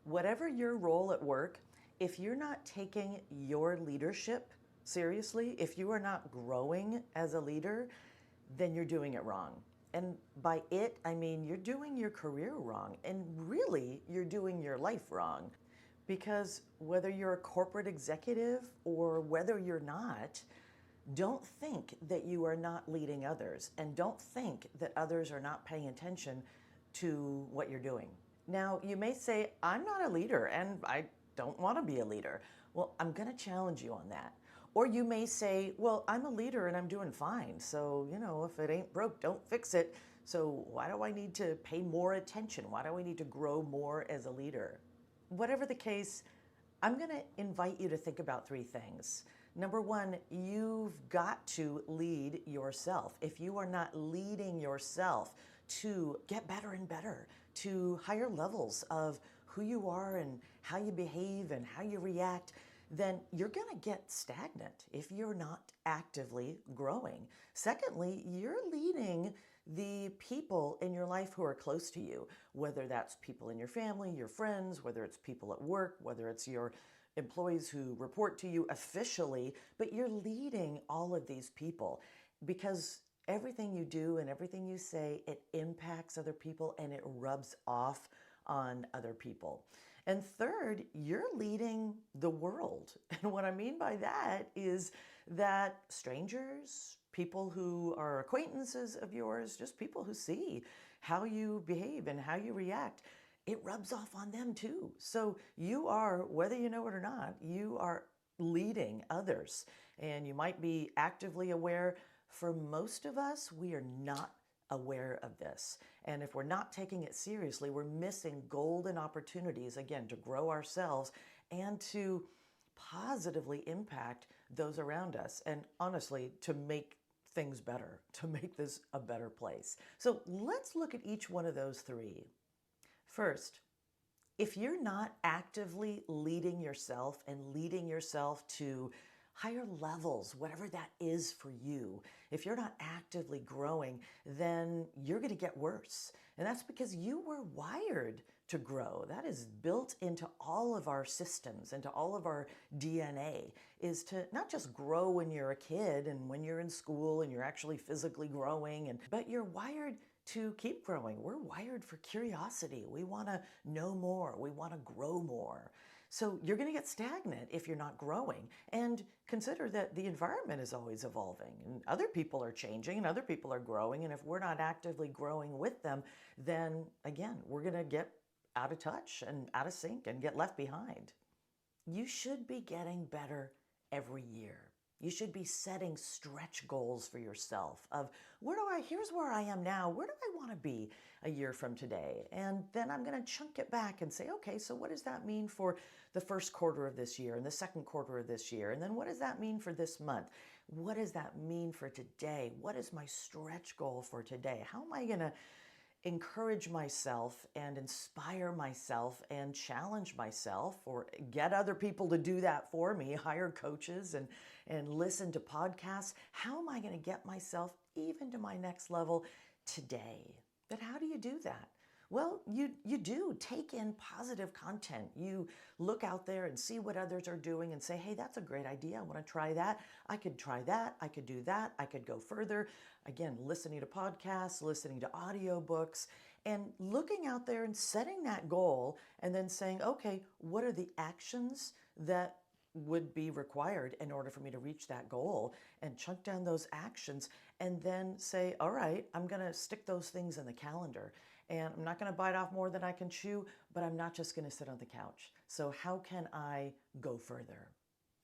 Whatever your role at work, if you're not taking your leadership seriously, if you are not growing as a leader, then you're doing it wrong. And by it, I mean you're doing your career wrong. And really, you're doing your life wrong. Because whether you're a corporate executive or whether you're not, don't think that you are not leading others. And don't think that others are not paying attention to what you're doing. Now, you may say, I'm not a leader and I don't want to be a leader. Well, I'm going to challenge you on that. Or you may say, well, I'm a leader and I'm doing fine. So, if it ain't broke, don't fix it. So why do I need to pay more attention? Why do I need to grow more as a leader? Whatever the case, I'm going to invite you to think about three things. Number one, you've got to lead yourself. If you are not leading yourself to get better and better, to higher levels of who you are and how you behave and how you react, then you're going to get stagnant if you're not actively growing. Secondly, you're leading the people in your life who are close to you, whether that's people in your family, your friends, whether it's people at work, whether it's your employees who report to you officially, but you're leading all of these people because everything you do and everything you say, it impacts other people and it rubs off on other people. And third, you're leading the world. And what I mean by that is that strangers, people who are acquaintances of yours, just people who see how you behave and how you react, it rubs off on them too. So you are, whether you know it or not, you are leading others. And you might be actively aware. For most of us, we are not aware of this. And if we're not taking it seriously, we're missing golden opportunities, again, to grow ourselves and to positively impact those around us. And honestly, to make things better, to make this a better place. So let's look at each one of those three. First, if you're not actively leading yourself and leading yourself to higher levels, whatever that is for you, if you're not actively growing, then you're going to get worse. And that's because you were wired to grow. That is built into all of our systems, into all of our DNA, is to not just grow when you're a kid and when you're in school and you're actually physically growing, but you're wired to keep growing. We're wired for curiosity. We want to know more. We want to grow more. So you're going to get stagnant if you're not growing. And consider that the environment is always evolving and other people are changing and other people are growing. And if we're not actively growing with them, then again, we're going to get out of touch and out of sync and get left behind. You should be getting better every year. You should be setting stretch goals for yourself of here's where I am now, where do I want to be a year from today? And then I'm going to chunk it back and say, okay, so what does that mean for the first quarter of this year and the second quarter of this year? And then what does that mean for this month? What does that mean for today? What is my stretch goal for today? How am I going to encourage myself and inspire myself and challenge myself, or get other people to do that for me, hire coaches and listen to podcasts? How am I going to get myself even to my next level today? But how do you do that? Well, you do take in positive content. You look out there and see what others are doing and say, hey, that's a great idea. I want to try that. I could try that. I could do that. I could go further. Again, listening to podcasts, listening to audiobooks, and looking out there and setting that goal and then saying, okay, what are the actions that would be required in order for me to reach that goal, and chunk down those actions and then say, all right, I'm going to stick those things in the calendar. And I'm not going to bite off more than I can chew, but I'm not just going to sit on the couch. So how can I go further?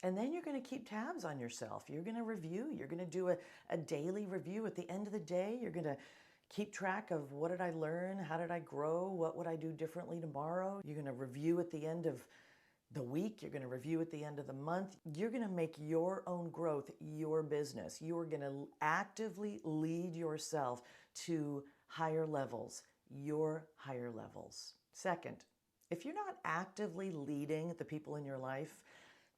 And then you're going to keep tabs on yourself. You're going to review. You're going to do a daily review. At the end of the day, you're going to keep track of what did I learn? How did I grow? What would I do differently tomorrow? You're going to review at the end of the week. You're going to review at the end of the month. You're going to make your own growth your business. You are going to actively lead yourself to higher levels, your higher levels. Second, if you're not actively leading the people in your life,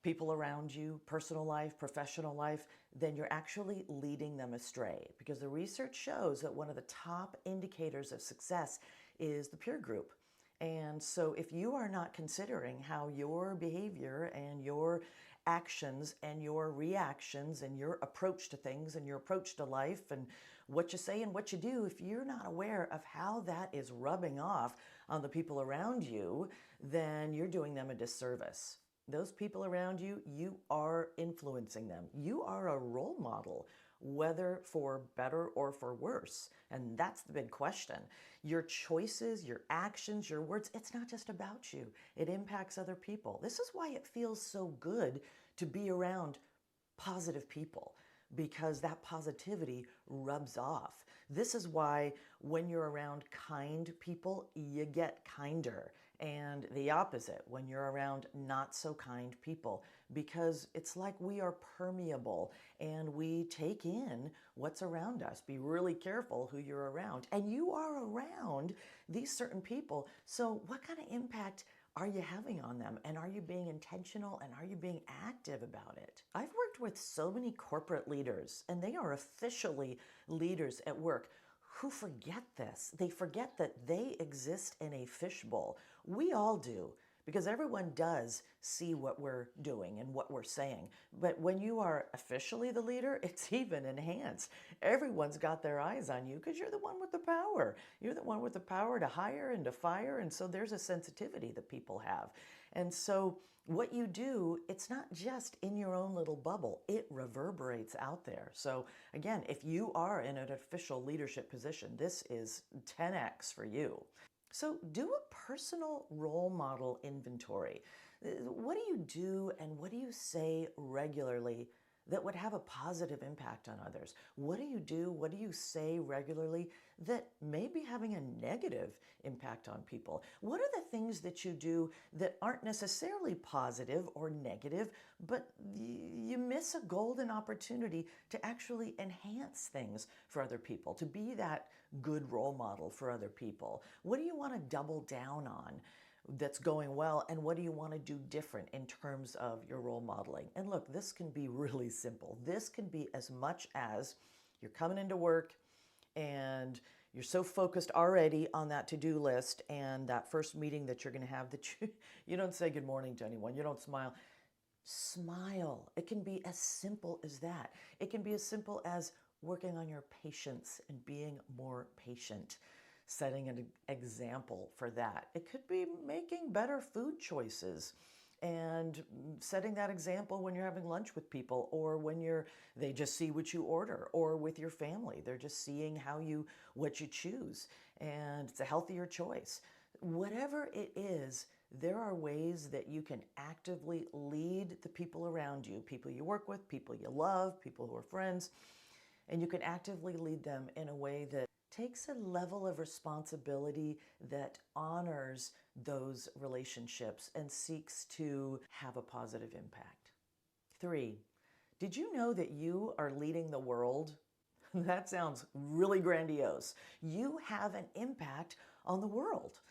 people around you, personal life, professional life, then you're actually leading them astray, because the research shows that one of the top indicators of success is the peer group. And so if you are not considering how your behavior and your actions and your reactions and your approach to things and your approach to life and what you say and what you do, if you're not aware of how that is rubbing off on the people around you, then you're doing them a disservice. Those people around you, you are influencing them. You are a role model, whether for better or for worse. And that's the big question. Your choices, your actions, your words, it's not just about you. It impacts other people. This is why it feels so good to be around positive people, because that positivity rubs off. This is why when you're around kind people, you get kinder. And the opposite, when you're around not so kind people, because it's like we are permeable and we take in what's around us. Be really careful who you're around. And you are around these certain people. So what kind of impact are you having on them? And are you being intentional and are you being active about it? I've worked with so many corporate leaders, and they are officially leaders at work, who forget this. They forget that they exist in a fishbowl. We all do, because everyone does see what we're doing and what we're saying. But when you are officially the leader, it's even enhanced. Everyone's got their eyes on you because you're the one with the power. You're the one with the power to hire and to fire. And so there's a sensitivity that people have. And so what you do, it's not just in your own little bubble. It reverberates out there. So again, if you are in an official leadership position, this is 10x for you. So do a personal role model inventory. What do you do and what do you say regularly that would have a positive impact on others? What do you do? What do you say regularly that may be having a negative impact on people? What are the things that you do that aren't necessarily positive or negative, but you miss a golden opportunity to actually enhance things for other people, to be that good role model for other people? What do you want to double down on that's going well, and what do you want to do different in terms of your role modeling? And look, this can be really simple. This can be as much as you're coming into work and you're so focused already on that to-do list and that first meeting that you're going to have that you don't say good morning to anyone. You don't smile. Smile. It can be as simple as that. It can be as simple as working on your patience and being more patient, setting an example for that. It could be making better food choices and setting that example when you're having lunch with people, or when they just see what you order, or with your family. They're just seeing what you choose, and it's a healthier choice. Whatever it is, there are ways that you can actively lead the people around you, people you work with, people you love, people who are friends, and you can actively lead them in a way that takes a level of responsibility that honors those relationships and seeks to have a positive impact. 3, did you know that you are leading the world? That sounds really grandiose. You have an impact on the world.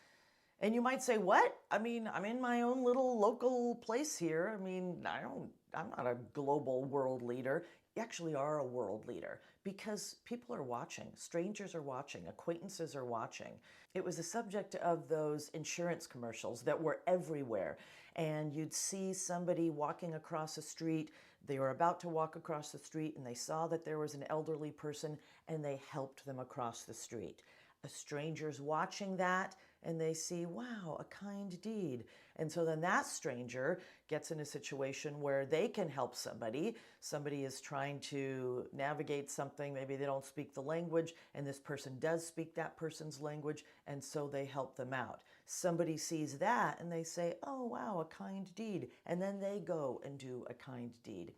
And you might say, what? I mean, I'm in my own little local place here. I mean, I'm not a global world leader. You actually are a world leader because people are watching. Strangers are watching. Acquaintances are watching. It was the subject of those insurance commercials that were everywhere. And you'd see somebody walking across the street. They were about to walk across the street and they saw that there was an elderly person and they helped them across the street. A stranger's watching that and they see, wow, a kind deed. And so then that stranger gets in a situation where they can help somebody. Somebody is trying to navigate something. Maybe they don't speak the language, and this person does speak that person's language, and so they help them out. Somebody sees that and they say, oh, wow, a kind deed. And then they go and do a kind deed.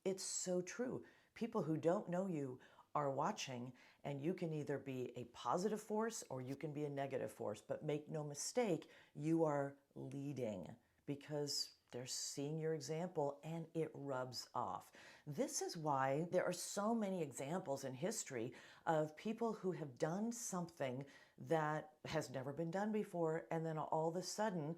It's so true. People who don't know you are watching, and you can either be a positive force or you can be a negative force. But make no mistake, you are leading because they're seeing your example and it rubs off. This is why there are so many examples in history of people who have done something that has never been done before, and then all of a sudden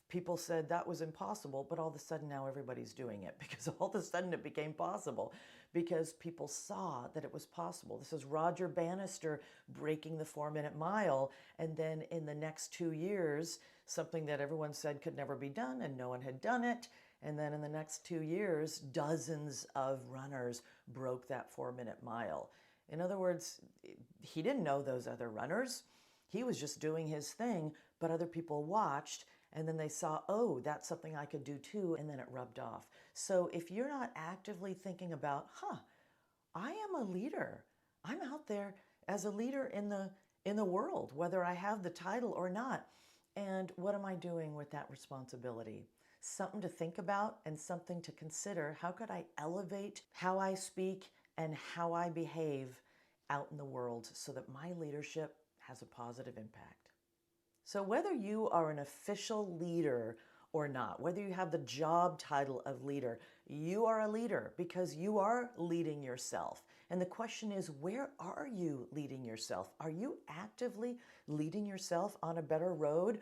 people said that was impossible, but all of a sudden now everybody's doing it because all of a sudden it became possible because people saw that it was possible. This is Roger Bannister breaking the 4-minute mile. And then in the next 2 years, something that everyone said could never be done and no one had done it. And then in the next 2 years, dozens of runners broke that 4-minute mile. In other words, he didn't know those other runners. He was just doing his thing, but other people watched and then they saw, oh, that's something I could do too, and then it rubbed off. So if you're not actively thinking about, I am a leader. I'm out there as a leader in the world, whether I have the title or not. And what am I doing with that responsibility? Something to think about and something to consider. How could I elevate how I speak and how I behave out in the world so that my leadership has a positive impact? So whether you are an official leader or not, whether you have the job title of leader, you are a leader because you are leading yourself. And the question is, where are you leading yourself? Are you actively leading yourself on a better road?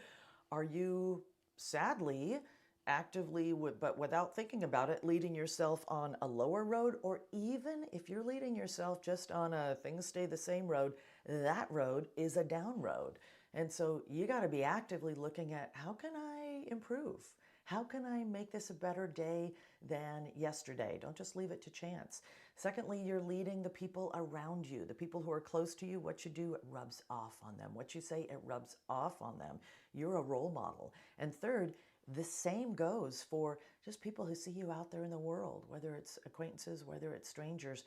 Are you, sadly, actively, but without thinking about it, leading yourself on a lower road? Or even if you're leading yourself just on a things stay the same road, that road is a down road. And so you got to be actively looking at, how can I improve? How can I make this a better day than yesterday? Don't just leave it to chance. Secondly, you're leading the people around you, the people who are close to you. What you do, it rubs off on them. What you say, it rubs off on them. You're a role model. And third, the same goes for just people who see you out there in the world, whether it's acquaintances, whether it's strangers.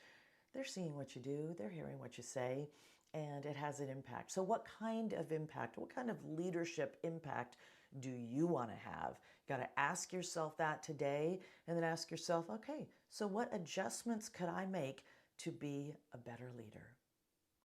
They're seeing what you do, they're hearing what you say, and it has an impact. So what kind of impact, what kind of leadership impact do you want to have? You got to ask yourself that today, and then ask yourself, okay, so what adjustments could I make to be a better leader?